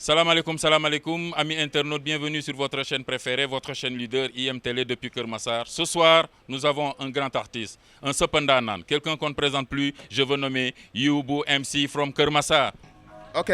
Salam alaikum, amis internautes, bienvenue sur votre chaîne préférée, votre chaîne leader IM Télé depuis Kermassar. Ce soir, nous avons un grand artiste, un Sependanan, quelqu'un qu'on ne présente plus, je veux nommer Youbou MC from Kermassar. Ok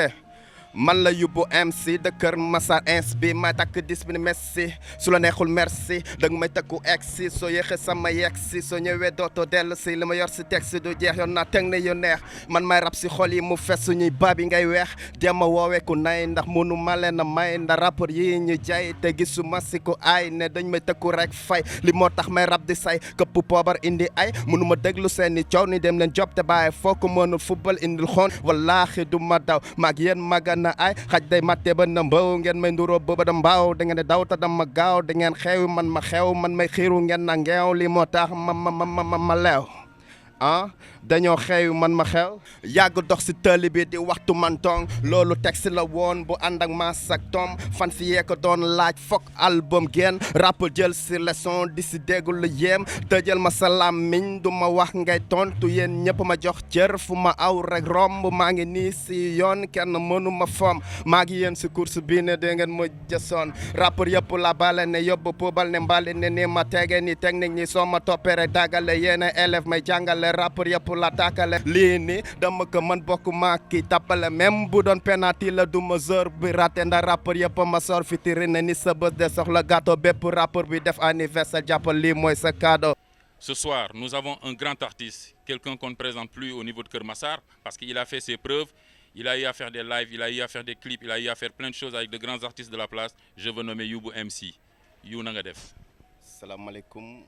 man la yóbbu MC de Kër Massar ins bi may takk dis bi ni Messi su la neexul merci danga may takku egsi soo yéexee sama yegsi soo ñëwee dootoo dellu si li ma yor si texte du jeex yoon naa teg ne yu neex man may rab si xol yi mu fes suñuy baab yi ngay weex dema woowee ku nay ndax munu ma leen a may ndax rapport yi ñu jaay te gisuma si ku ay ne dañ may takku rek fay li moo tax may rab di say këpp poobar indi ay munu ma déglu seeni coow ni dem leen job te bàyyi foo ko mënul football indil xoon wallaahi du ma daw maag yéen magan na ay xaj day matte ba na mbaw ngeen may nduroo booba da mbaaw da ngeen di daw ta dama gaaw da ngeen xeew man ma xew man may xiiru ngeen na ngeew li moo tax ma leew dañoo xew man ma xew yàgg dox si tëli bi di waxtu man tong loolu texte la woon bu ànd ak maas ak tom fan si yee ko doon laaj fokk album génn rap jël si leçon di si déggul lu yéem tëjal ma salaam miñ du ma wax ngay tontu yéen ñëpp ma jox cër fu ma aw rek romb maa ngi nii si yoon kenn mënu ma foom maa ngi yéen si course bii ne da ngeen ma jësoon rappeur yëpp la bale ne yóbbu poobal ne mbali ne ni ma tege ni technique ni soo ma toppee rek dagale yéen élève may jàngale rappeur yëpp la taakale lii ni dama ko man bokk maa ki tappale même bu doon penalty la du ma zor bi raté ndax rappeur yëpp ma sor fitiri ne ni sa bës de soxla gâteau bépp rappeur bi def anniversaire jàppal lii mooy sa cadeau. Ce soir, nous avons un grand artiste, quelqu'un qu'on ne présente plus au niveau de Kermassar, parce qu'il a fait ses preuves, il a eu à faire des lives, il a eu à faire des clips, il a eu à faire plein de choses avec de grands artistes de la place. Je veux nommer Youbou MC. You na nga def. salaamaaleykum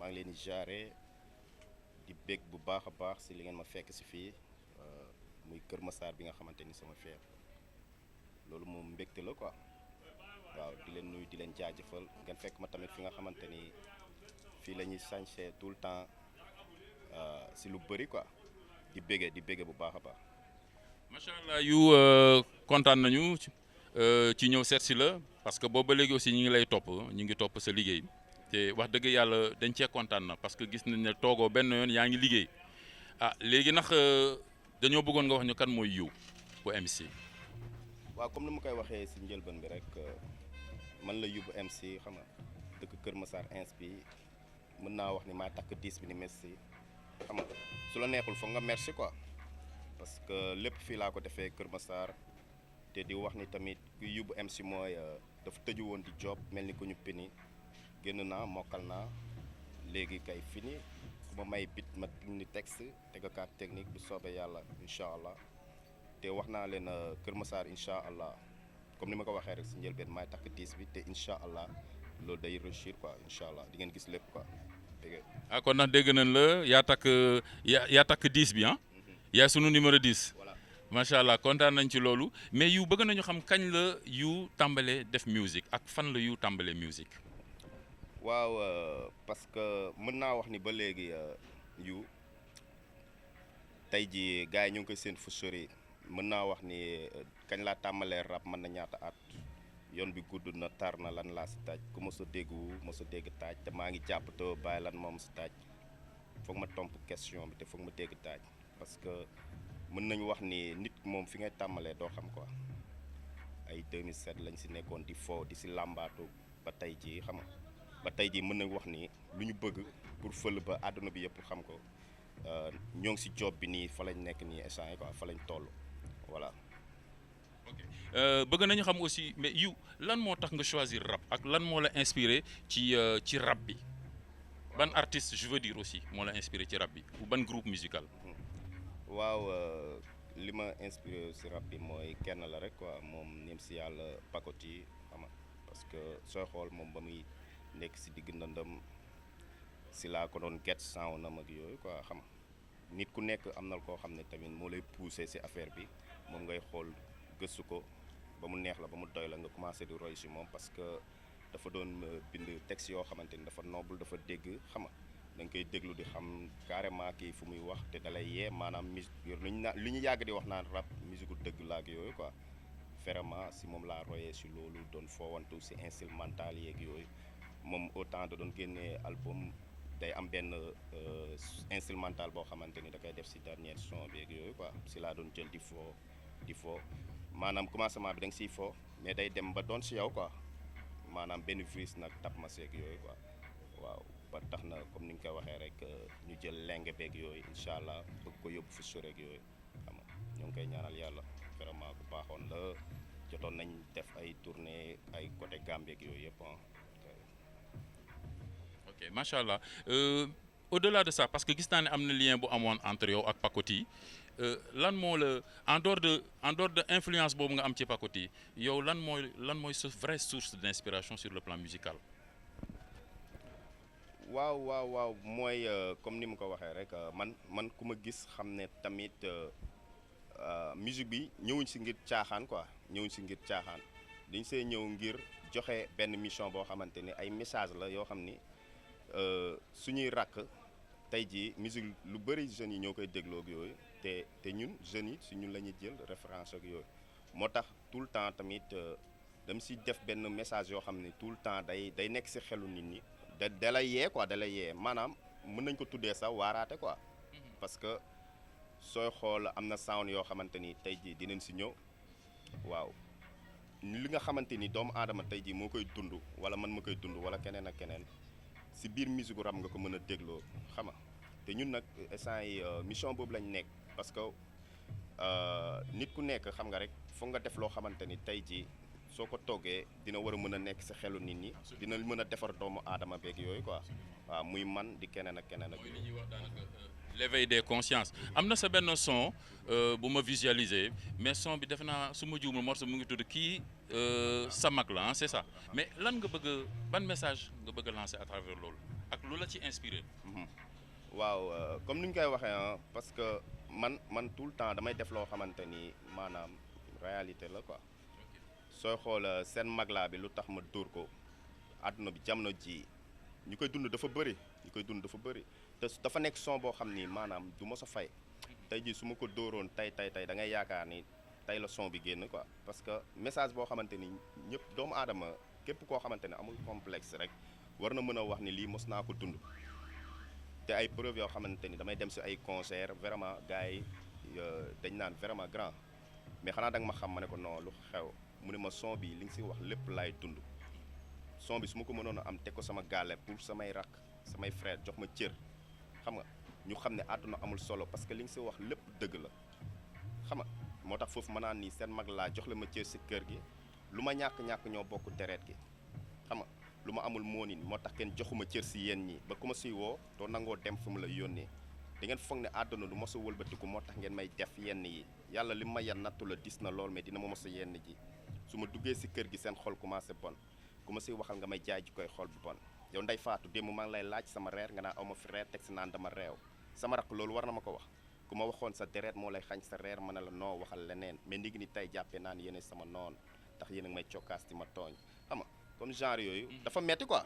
maa ngi leen di jaare di bég bu baax a baax si li ngeen ma fekk si fii muy Kër Massar bi nga xamante ni sama feer loolu moom mbégte la quoi waaw di leen nuyu di leen jaajëfal ngeen fekk ma tamit fi nga xamante ni fii la ñuy sañse tout le temps si lu bëri quoi di bége bu baax a baax. macha allah yu kontaan nañu ci ñëw seet si la parce que boobu ba léegi aussi ñu ngi lay topp ñu ngi topp sa liggéey. te wax dëgg yàlla dañ cee kontaan na parce que gis nañ ne toogoo benn yoon yaa ngi liggéey léegi nag dañoo bëggoon nga wax ñu kan mooy You bu MC. waaw comme ni ma koy waxee si njëlbeen bi rek man la Youbou MC xam nga dëkk Kër Massar ins bi mën naa wax ni maa takk diis bi ni merci xam nga su la neexul foog nga merci quoi parce que lépp fii laa ko defee Kër Massar te di wax ni tamit ku Youbou MC mooy dafa tëju woon di job mel ni ku ñu pini génn naa mokkal naa léegi kay fini ku ma may bit ma ni texte tegakaat technique bu soobee yàlla incha allah te wax naa leen Kër Massar incha allah comme ni ma ko waxee rek si njëlbeen maay takk diis bi te incha allah loolu day réussir quoi incha allah di ngeen gis lépp quoi dégg nga. kon nag dégg nañ la yaa takk 10 bi ah. yaa sunu numéro 10. voilà macha allah kontaan nañ ci loolu mais yu bëgg nañu xam kañ la yu tàmbalee def musique ak fan la yu tàmbalee musique. waaw parce que mën naa wax ni ba léegi yu tey ji gars yi ñu ngi koy seen fu sori mën naa wax ni kañ laa tàmbalee rap mën na ñaata at yoon bi gudd na tar na lan laa si taaj ku mos a déggu mos a dégg taaj te maa ngi jàpp te bàyyi lan moom si taaj foog ma tomp question bi te foog ma dégg taaj parce que mën nañu wax ni nit moom fi ngay tàmbalee doo xam quoi ay 2007 lañ si nekkoon di fo di si làmbaatu ba tey jii xam nga ba tey jii mën nañu wax ni lu ñu bëgg pour fël ba àdduna bi yëpp xam ko ñoo ngi si job bi nii fa lañ nekk nii instant yi quoi fa lañ toll voilà. ok bëgg nañu xam aussi mais yu lan moo tax nga choisir rap ak lan moo la inspiré ci rap bi ban artiste je veux dire aussi moo la inspiré ci rap bi ou ban groupe musical. waaw li ma inspiré si rap bi mooy kenn la rek quoi moom nim si yàlla Pakoti xam nga parce que sooy xool moom ba muy nekk si digg ndëndam si laa ko doon get sound nam ak yooyu quoi xam nga nit ku nekk am na koo xam ne tamit moo lay poussé si affaire bi moom ngay xool gëstu ko ba mu neex la ba mu doy la nga commencé di roy si moom parce que dafa doon bind texte yoo xamante ni dafa noble dafa dégg xam nga da nga koy déglu di xam carrément kii fu muy wax te dalay yee maanaam musique lu ñu yàgg di wax naan rap musique dëgg la ak yooyu quoi vraiment si moom laa royee si loolu doon foowantu si instrumental yeeg yooyu moom autant da doon génnee album day am benn instrumental boo xamante ni da koy def si dernier son bi ak yooyu quoi si laa doon jël di foo maanaam commencement bi da nga siy fo mais day dem ba doon si yow quoi maanaam benn virus nag tab ma seeg yooyu quoi waaw ba tax na comme ni nga koy waxee rek ñu jël lenge beeg yooyu incha allah bëgg ko yóbbu fu sore ak yooyu xam nga ñoo ngi koy ñaanal yàlla vraiment bu baaxoon la jotoon nañ def ay tournée ay côté Gambie ak yooyu yëpp ok macha allah au-delà de ça parce que gis naa ne am na lien bu amoon entre yow ak Pacotille lan moo la en dehors de influence boobu nga am ci Pacotille yow lan mooy sa vraie source d'inspiration sur le plan musical. waaw mooy comme ni ma ko waxee rek man ku ma gis xam ne tamit musique bi ñëwuñ si ngir caaxaan quoi ñëwuñ si ngir caaxaan dañ see ñëw ngir joxe benn mission boo xamante ni ay message la yoo xam ni suñuy rakk tey jii musique lu bëri jeunes yi ñoo koy dégloo ak yooyu te ñun jeunes yi si ñun la ñuy jël référence ak yooyu moo tax tout le temps tamit dama si def benn message yoo xam ne tout le temps day nekk si xelu nit ñi da lay yee quoi da lay yee maanaam mën nañ ko tuddee sax waaraate quoi parce que sooy xool am na sound yoo xamante ni tey jii dinañ si ñëw waaw li nga xamante ni doomu aadama tey jii moo koy dund wala man ma koy dund wala keneen ak keneen si biir musique rap nga ko mën a dégloo xam nga te ñun nag instant yi mission boobu lañ nekk parce que nit ku nekk xam nga rek foog nga def loo xamante ni tey jii soo ko toggee dina war a mën a nekk si xelu nit ñi dina mën a defar doomu aadama beeg yooyu quoi waaw muy man di keneen ak keneen ak mooy li ñuy wax daanaka l'éveil des consciences am na sa benn son bu ma visualiser mais son bi defe naa su ma juumul morceau mu ngi tudd kii sa mag la ah c'est ça mais lan nga bëgg ban message nga bëgg a lancer à travers loolu ak lu la ci inspiré. waaw comme ni ñu koy waxee ah parce que man tout le temps damay def loo xamante ni maanaam réalité la quoi sooy xool seen mag laa bi lu tax ma dóor ko àdduna bi jamono ji ñu koy dund dafa bëri te dafa nekk son boo xam ni maanaam du mos a fay tey jii su ma ko dóoroon tey da ngay yaakaar ni tey la son bi génn quoi parce que message boo xamante ni ñëpp doomu aadama képp koo xamante ne amul complexe rek war na mën a wax ni lii mos naa ko dund te ay preuve yoo xamante ni damay dem si ay concert vraiment gars yi dañ naan vraiment grand mais xanaa da nga ma xam ma ne ko non lu xew mu ne ma son bi li nga si wax lépp laay dund son bi su ma ko mënoon a am teg ko sama gaale pour samay rakk samay frère jox ma cër xam nga ñu xam ne àdduna amul solo parce que li nga si wax lépp dëgg la xam nga moo tax foofu ma naan nii seen mag laa jox la ma cër si kër gi lu ma ñàkk ñoo bokk deret gi xam nga lu ma amul moo ni moo tax kenn joxuma cër si yéen ñi ba ku ma siy woo doo nangoo dem fu mu la yónnee da ngeen foog ne àdduna du mos a wëlbatiku moo tax ngeen may def yenn yi yàlla li ma yan nattu la dis na lool mais dina ma mos a yenn ji su ma duggee si kër gi seen xol commencé bon ku ma siy waxal nga may jaay ji koy xol bu bon yow Ndeye Fatou démb maa ngi lay laaj sama reer nga naa aw ma fi reer teg si naan dama réew sama rakk loolu war na ma ko wax ku ma waxoon sa deret moo lay xañ sa reer ma ne la noo waxal leneen mais ndig ni tey jàppee naan yéen sama noon tax yéen a ngi may cokkaas di ma tooñ xam nga comme genre yooyu dafa metti quoi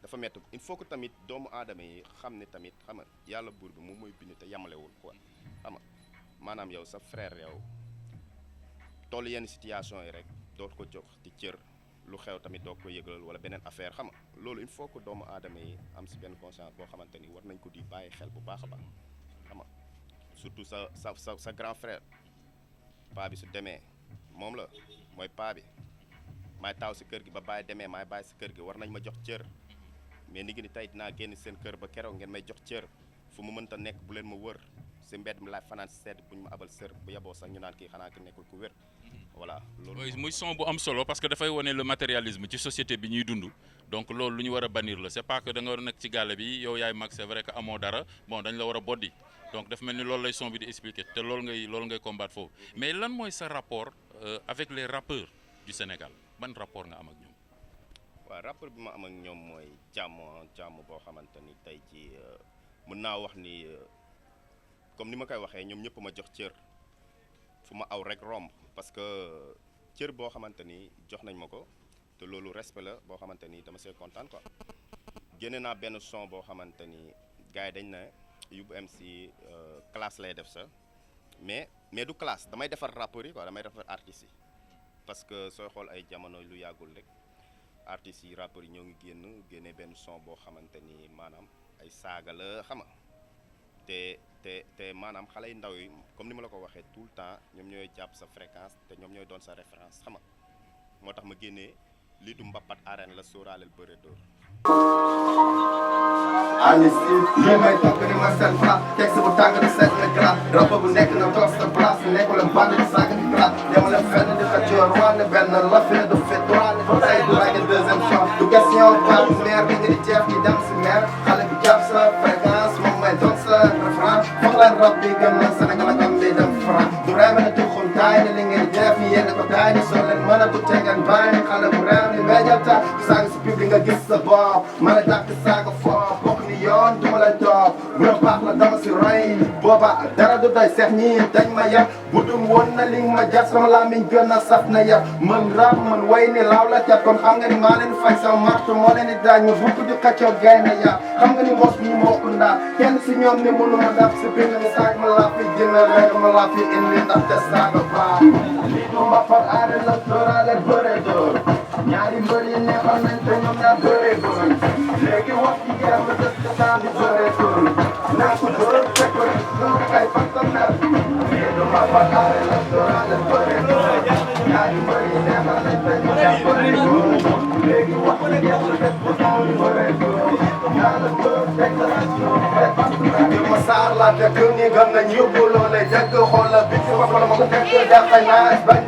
dafa metti il faut que tamit doomu aadama yi xam ne tamit xam nga yàlla buur bi moom mooy bind te yamalewul quoi xam nga maanaam yow sa frère yow toll yenn situation yi rek doo ko jox di cër lu xew tamit doo ko yëgal wala beneen affaire xam nga loolu il faut que doomu aadama yi am si benn conscience boo xamante ni war nañ ko di bàyyi xel bu baax a baax xam nga surtout sa grand frère paa bi su demee moom la mooy paa bi maay taaw si kër gi ba bàyyi demee maay bàyyi si kër gi war nañ ma jox cër mais ni ngi ni tey dinaa génn seen kër ba keroog ngeen may jox cër fu mu mënta nekk bu leen ma wër si mbedd mi laay fanaan si sedd bu ñu ma abal sër bu yeboo sax ñu naan kii xanaa ki nekkul ku wér voilà loolu muy son bu am solo parce que dafay wane le matérialisme ci société bi ñuy dund donc loolu lu ñu war a bannir la c'est pas que da nga war a nekk ci gàlle bi yow yaay mag c'est vrai que amoo dara bon dañ la war a boddi donc dafa mel ni loolu lay son bi di expliquer te loolu ngay combattre foofu mais lan mooy sa rapport avec les rappeurs du Sénégal ban rapport nga am ak ñoom. waaw rapport bi ma am ak ñoom mooy jàmm boo xamante ni tey ci mën naa wax ni comme ni ma koy waxee ñoom ñëpp ma jox cër fu ma aw rek romb parce que cër boo xamante ni jox nañ ma ko te loolu respect la boo xamante ni dama see kontaan quoi génne naa benn son boo xamante ni gars yi dañ ne Youb MC classe lay def sa mais du classe damay defar rappeurs yi quoi damay defar artistes yi parce que sooy xool ay jamono lu yàggul rek artistes yi rappeurs yi ñoo ngi génne benn son boo xamante ni maanaam ay saaga la xam nga te maanaam xale yu ndaw yi comme ni ma la ko waxee tout le temps ñoom ñooy jàpp sa fréquence te ñoom ñooy doon sa référence xam nga moo tax ma génnee lii du mbapat arène la sóoraaleel bëre dóor. Alice lii may toog ni ma seen place texte bu tàng di seet na glace rap bu nekk na toog sa place nekkul a band di sàgg di glace dama la fenn di xëccoo roi ne benn la fee du fit droit ne fa tey du laaj deuxième chance du question par maire bi nga di jeex ñi dem si maire xale bi jàpp sa fréquence moom may doon sa référence foog leen rap bi gëm na Sénégal ak am bi dem France du reeme na tuxum taay ne li ngeen def yéen ko taay ni soo leen mën a tu tegan bàyyi xale bu reem ni mbéjal ta du saaga si public nga gis sa bopp mën a dàq saaga foofu bokk ni yoon du ma lay toog bu la baax la dama si roy booba dara du doy seex ñi dañ ma yab bu dul woon na li ma jar sama làmmiñ gën a saf na yab mën rap mën way ni laaw la cat kon xam nga ni maa leen fay sama marto moo leen di daaj ma bukk di xaccoo gay na yab xam nga ni mos ñu moo ko ndaa kenn si ñoom ni mënu ma daf si bind ni saag ma laa fi jënd rek ma laa fi indi ndax te saaga baax lii du mbapat aare la dooraale bëre door ñaari mbër yi neexal nañ te ñoom ñaar bëre door léegi wax ci jeex la des te temps bi bëre door naa ko door fekk ko ñoom ay partenaire lii du mbapat aare la dooraale bëre door ñaari mbër yi neexal nañ te ñoom ñaar bëre door léegi wax ci jeex la des te temps bi bëre door naa la door fekk ko ñoom ay partenaire Kër Massar la dëkk ni gëm nañ yóbbu loole dëgg xoolal bi ci wax la ma ko teg dafay naa bañ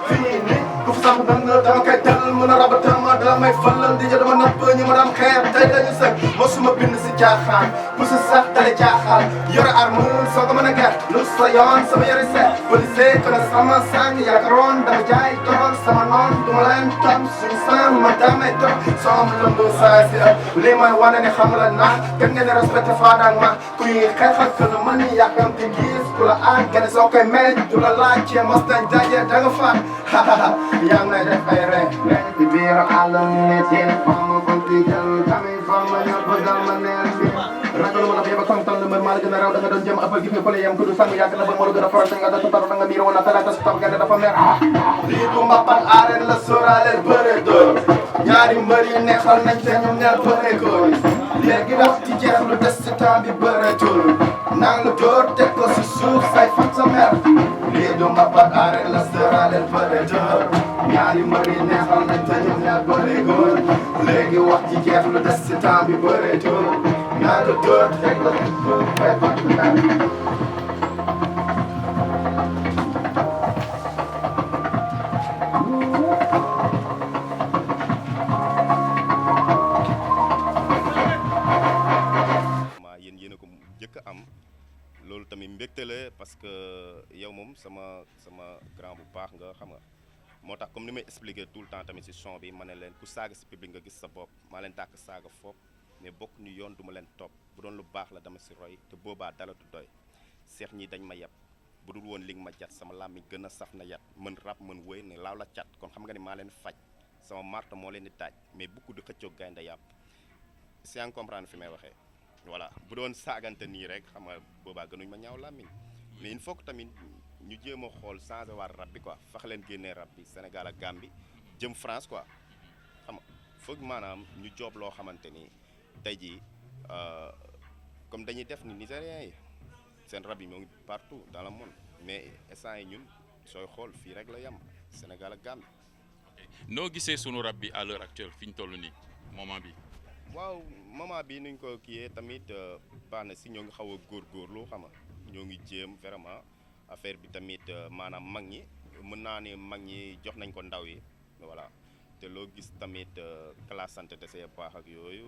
fii nii ku fi sax dama koy tëral mën a rabatal ma damay fëlal di dama napp ñi ma daan xeer tey dañu sëg mosuma bind si caaxaan bu si sax dale caaxaan yore arme soo ko mën a ger lu sa yoon sama yore seet policier ko ne sama sang yaakaaroon dama jaay tool sama noon du ma leen tam suñu sang ma damay toog soo am lëndu saa si lii mooy wane ni xam la nax gën ngeen respecté faadaak ma kuy xeexal que lu mën ni yàkkam ti gis ku la aat gën soo koy meej du la laaj ci mos dañ daje da nga faat yaa ngi lay def ay rek ci biir àll métier fama kontigal tamit fama ñëpp dal ma neen bi ragalu ma la yeba kontaan lu mën maa la gën a raw da nga doon jëm ëppal gis nga fële yam ku du sang yàgg na ba moo la gën a faral nga da taru da nga miir woon talata su taw gende dafa mer lii du mbapat arène la sóoraaleel bëre door ñaari mbër yi neexal nañ te ñoom ñaar bëre góor léegi wax ci jeex lu des ci temps bi bëre tur nang lu door teg ko si suuf say fan sa mer lii du mbapat arène la sóoraaleel bëre door ñaari mbër yi neexal nañ te ñoom ñaar bëre góor léegi wax ci jeex lu des ci temps bi bëre tur nang lu door teg ko si suuf say fan sa mer loolu tamit mbégte la parce que yow moom sama grand bu baax nga xam nga moo tax comme ni may expliquer tout le temps tamit ci son bi ma ne leen ku saaga ci public nga gis sa bopp maa leen dàkk saaga foop mais bokk ñu yoon du ma leen topp bu doon lu baax la dama ci roy te boobaa dala du doy seex ñi dañ ma yeb bu dul woon li nga ma jat sama làmmiñ gën a saf na yat mën rap mën wëy ne laaw la cat kon xam nga ni maa leen faj sama marto moo leen di taaj mais bukku di xëccoog gaynde yàpp si yaa ngi comprendre fi may waxee voilà bu doon saagante nii rek xam nga boobaa gënuñ ma ñaaw làmmiñ mais il faut que tamit ñu jéem a xool changé waat rap bi quoi fax leen génnee rap bi Sénégal ak Gambie jëm France quoi xam nga foog maanaam ñu joob loo xamante ni tey jii comme dañuy def ni Nigériens yi seen rap yi moo ngi partout dans le monde mais instant yi ñun sooy xool fii rek la yem Sénégal ak Gambie. noo gisee sunu rap bi à l'heure actuelle fi ñu toll nii moment bi. waaw moment bi nuñ ko kiiyee tamit baax na si ñoo ngi xaw a góorgóorlu xam nga ñoo ngi jéem vraiment affaire bi tamit maanaam mag ñi mën naa ne mag ñi jox nañ ko ndaw yi voilà te loo gis tamit classe santé de see baax ak yooyu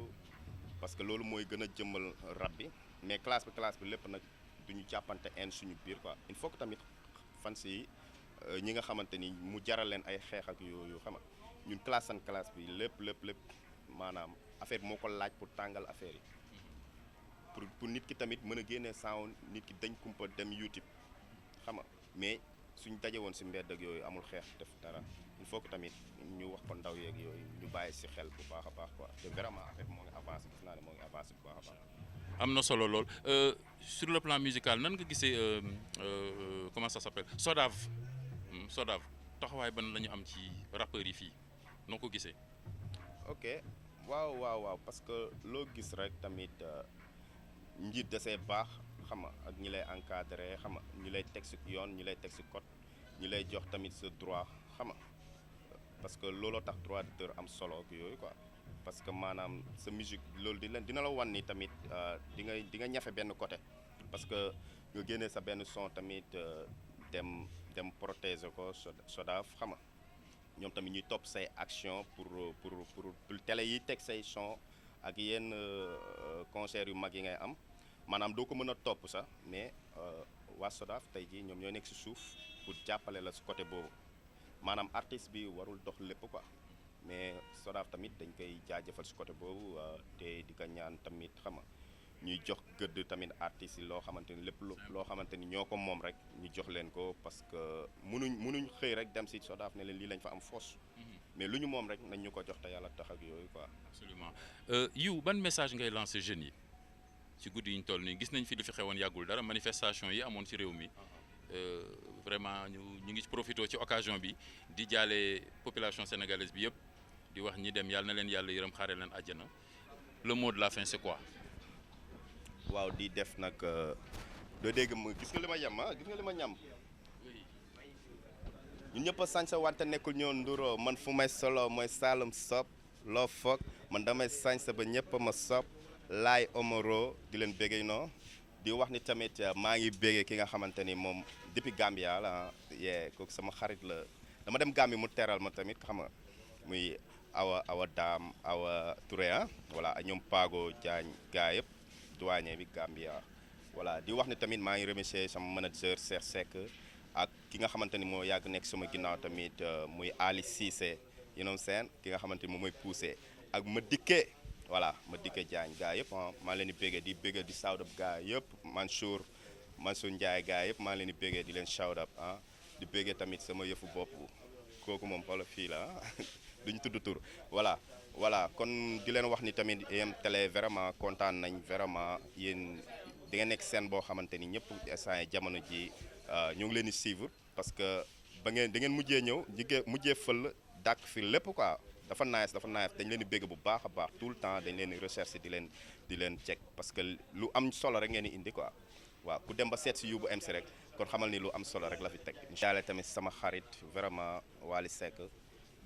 parce que loolu mooy gën a jëmmal rap bi mais classe bi lépp nag duñu jàppante en suñu biir quoi il faut que tamit fan si ñi nga xamante ni mu jaral leen ay xeex ak yooyu xam nga ñun classe bi lépp maanaam affaire bi moo ko laaj pour tàngal affaire yi pour nit ki tamit mën a génnee sound nit ki dañ kumpa dem YouTube xam nga mais suñ daje woon si mbedd ak yooyu amul xeex def dara il faut que tamit ñu wax ko ndaw yeeg yooyu ñu bàyyi si xel bu baax a baax quoi te vraiment affaire bi moo ngi avancé gis naa ne moo ngi avancé bu baax a baax. am na solo lool sur le plan musical nan nga gisee comment ça s'appelle Sodav taxawaay ban la ñu am ci rappeurs yi fii noo ko gisee. ok waaw parce que loo gis rek tamit njiit da see baax xam nga ak ñi lay encadré xam nga ñi lay teg si yoon ñi lay teg si code ñi lay jox tamit sa droit xam nga parce que looloo tax droit d'auteur am solo ak yooyu quoi parce que maanaam sa musique loolu dina la wan ni tamit di nga ñafe benn côté parce que nga génnee sa benn son tamit dem protéger ko SODAV xam nga ñoom tamit ñuy topp say action pour télé yi teg say son ak yenn concert yu mag yi ngay am maanaam doo ko mën a topp sax mais waa SODAV tey jii ñoom ñooy nekk si suuf pour jàppale la si côté boobu maanaam artiste bi warul dox lépp quoi mais SODAV tamit dañ koy jaajëfal si côté boobu te di ko ñaan tamit xam nga ñuy jox gëdd tamit artistes yi loo xamante ni lépp loo xamante ni ñoo ko moom rek ñu jox leen ko parce que munuñ xëy rek dem si SODAV ne leen lii lañ fa am force mais lu ñu moom rek nañ ñu ko jox te yàlla tax ak yooyu quoi. absolument yow ban message ngay lancer jeunes yi ci guddi yi ñu toll nii gis nañ fi li fi xewoon yàggul dara manifestation yi amoon ci réew mi vraiment ñu ngi profité ci occasion bi di jaale population sénégalaise bi yëpp di wax ñi dem yàlla na leen yàlla yërëm xaare leen àjjana le mot de la fin c'est quoi. waaw di def nag doo dégg ma gis nga li ma yem gis nga li ma ñam ñun ñëpp a sañse wante nekkul ñoo nduroo man fu may solo mooy Saloum sop loo foog man damay sañse ba ñëpp ma sop laay omoro di leen béggee non di wax ni tamit maa ngi béggee ki nga xamante ni moom depuis Gambia la yee kooku sama xarit la dama dem Gambie mu teral ma tamit xam nga muy awa daam awa Touré voilà ak ñoom Pago Diagne gaa yëpp douanier bi Gambia voilà di wax ni tamit maa ngi remercier sama manager Cheikh Seck ak ki nga xamante ni moo yàgg nekk sama ginnaaw tamit muy Ali Cissé you know seen ki nga xamante ni moom mooy poussé ak ma dikkee voilà ma dikkee Diagne gaa yëpp maa leen di béggee di shout up gaa yëpp Mansour Ndiaye gaa yëpp maa leen di béggee di leen shout up di béggee tamit sama yëfu bopp kooku moom xoola fii la duñu tudd tur voilà kon di leen wax ni tamit yéen télé vraiment kontaan nañ vraiment yéen di nga nekk scène boo xamante ni ñëpp instant jamono ji ñu ngi leen di suivre parce que da ngeen mujjee ñëw mujjee fël dàkk fi lépp quoi dafa nice dañ leen di bégg bu baax a baax tout le temps dañ leen di recherche di leen check parce que lu am solo rek ngeen di indi quoi waaw ku dem ba seet si Youbbou MC rek kon xamal ni lu am solo rek la fi teg incha tamit sama xarit vraiment Wally Seck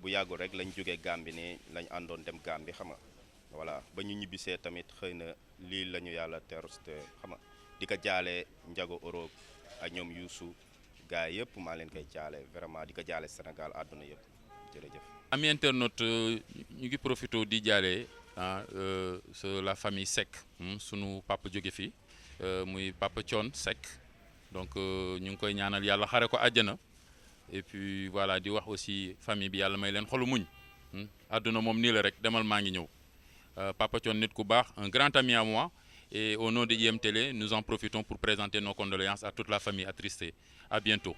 bu yàggul rek lañ jógee Gambie nii lañ àndoon dem Gambie xam nga voilà ba ñu ñibbisee tamit xëy na lii la ñu yàlla terroste xam nga di ko jaale Ndiago Europe ak ñoom Youssou gars yëpp maa leen koy jaale vraiment di ko jaale Sénégal àdduna yëpp jërëjëf. ami internaute ñu ngi profité di jaale la famille Seck sunu papa jóge fi muy papa Thione Seck donc ñu ngi koy ñaanal yàlla xare ko àjjana. Et puis voilà di wax aussi famille bi yàlla may leen xolu muñ àdduna moom nii la rek demal maa ngi ñëw Papa Thione nit ku baax un grand ami à moi et au nom de IM Télé nous en profitons pour présenter nos condoléances à toute la famille attristée à bientôt.